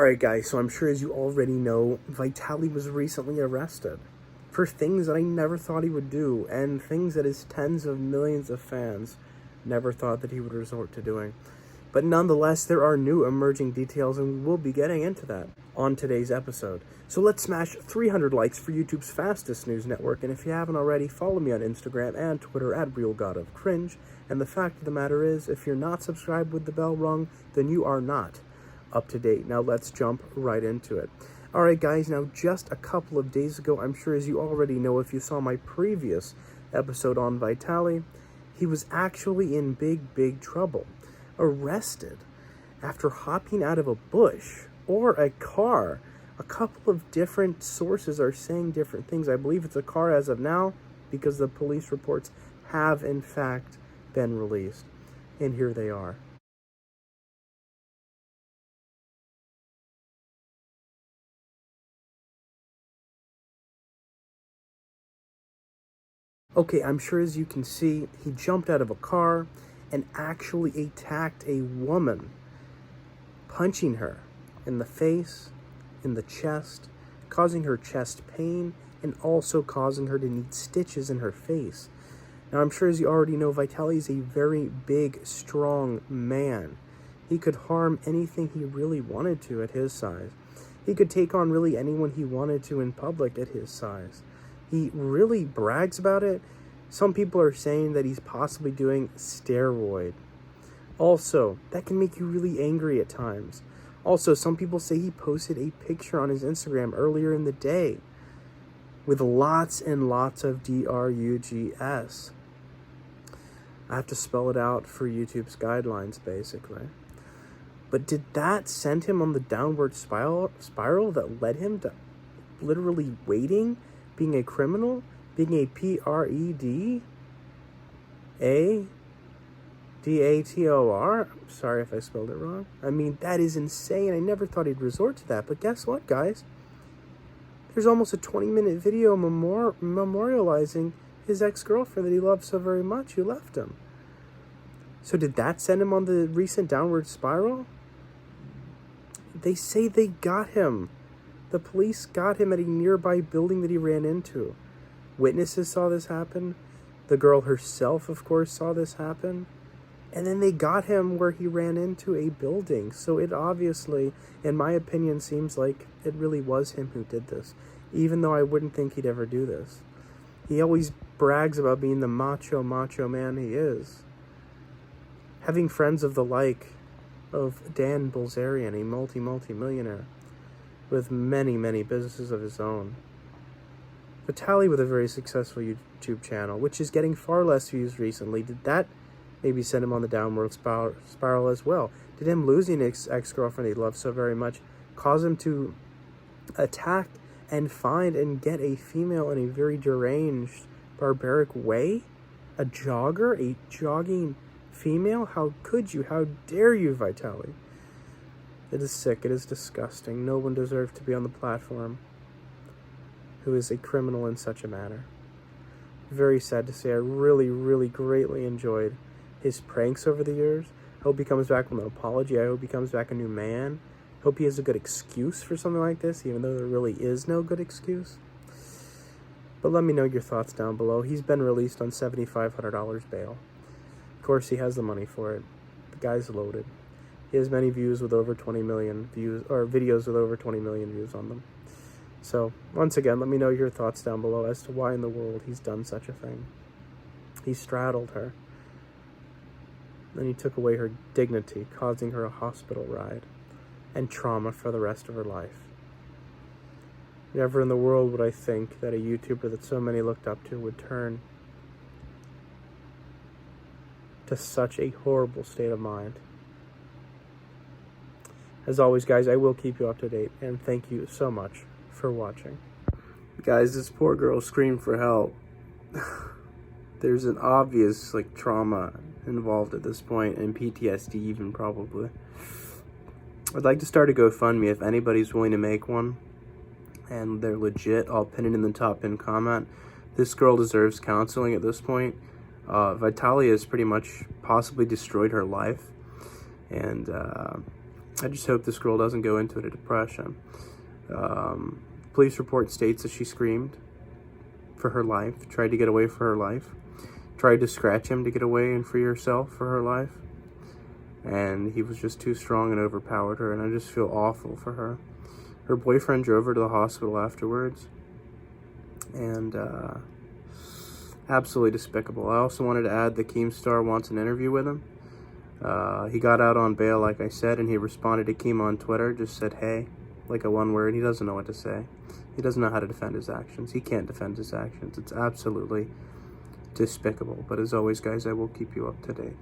Alright guys, so I'm sure as you already know, Vitaly was recently arrested for things that I never thought he would do, and things that his tens of millions of fans never thought that he would resort to doing. But nonetheless, there are new emerging details, and we will be getting into that on today's episode. So let's smash 300 likes for YouTube's fastest news network, and if you haven't already, follow me on Instagram and Twitter at RealGodOfCringe. And the fact of the matter is, if you're not subscribed with the bell rung, then you are not up to date. Now let's jump right into it. Alright guys, now just a couple of days ago, I'm sure as you already know if you saw my previous episode on Vitaly, he was actually in big trouble. Arrested after hopping out of a bush or a car. A couple of different sources are saying different things. I believe it's a car as of now because the police reports have in fact been released. And here they are. Okay, I'm sure as you can see, he jumped out of a car and actually attacked a woman, punching her in the face, in the chest, causing her chest pain, and also causing her to need stitches in her face. Now, I'm sure as you already know, Vitaly is a very big, strong man. He could harm anything he really wanted to at his size. He could take on really anyone he wanted to in public at his size. He really brags about it. Some people are saying that he's possibly doing steroid. Also, that can make you really angry at times. Also, some people say he posted a picture on his Instagram earlier in the day with lots and lots of drugs. I have to spell it out for YouTube's guidelines, basically. But did that send him on the downward spiral that led him to literally waiting, being a criminal, being a PREDATOR? I'm sorry if I spelled it wrong. I mean, that is insane. I never thought he'd resort to that. But guess what, guys? There's almost a 20-minute video memorializing his ex-girlfriend that he loved so very much who left him. So did that send him on the recent downward spiral? They say they got him. The police got him at a nearby building that he ran into. Witnesses saw this happen. The girl herself, of course, saw this happen. And then they got him where he ran into a building. So it obviously, in my opinion, seems like it really was him who did this. Even though I wouldn't think he'd ever do this. He always brags about being the macho man he is. Having friends of the like of Dan Bilzerian, a multi-millionaire with many businesses of his own. Vitaly with a very successful YouTube channel, which is getting far less views recently. Did that maybe send him on the downward spiral as well? Did him losing his ex-girlfriend he loved so very much cause him to attack and find and get a female in a very deranged, barbaric way? A jogger? A jogging female? How could you? How dare you, Vitaly? It is sick. It is disgusting. No one deserves to be on the platform who is a criminal in such a manner. Very sad to say. I really greatly enjoyed his pranks over the years. I hope he comes back with an apology. I hope he comes back a new man. I hope he has a good excuse for something like this, even though there really is no good excuse. But let me know your thoughts down below. He's been released on $7,500 bail. Of course, he has the money for it. The guy's loaded. He has many views with over 20 million views, or videos with over 20 million views on them. So, once again, let me know your thoughts down below as to why in the world he's done such a thing. He straddled her. Then he took away her dignity, causing her a hospital ride and trauma for the rest of her life. Never in the world would I think that a YouTuber that so many looked up to would turn to such a horrible state of mind. As always, guys, I will keep you up to date, and thank you so much for watching. Guys, this poor girl screamed for help. There's an obvious, trauma involved at this point, and PTSD even, probably. I'd like to start a GoFundMe if anybody's willing to make one, and they're legit. I'll pin it in the top pinned comment. This girl deserves counseling at this point. Vitaly has pretty much possibly destroyed her life, and I just hope this girl doesn't go into a depression. Police report states that she screamed for her life, tried to get away for her life, tried to scratch him to get away and free herself for her life. And he was just too strong and overpowered her, and I just feel awful for her. Her boyfriend drove her to the hospital afterwards, and absolutely despicable. I also wanted to add that Keemstar wants an interview with him. He got out on bail, like I said, and he responded to Keem on Twitter, just said, hey, like a one word. He doesn't know what to say. He doesn't know how to defend his actions. He can't defend his actions. It's absolutely despicable. But as always, guys, I will keep you up to date.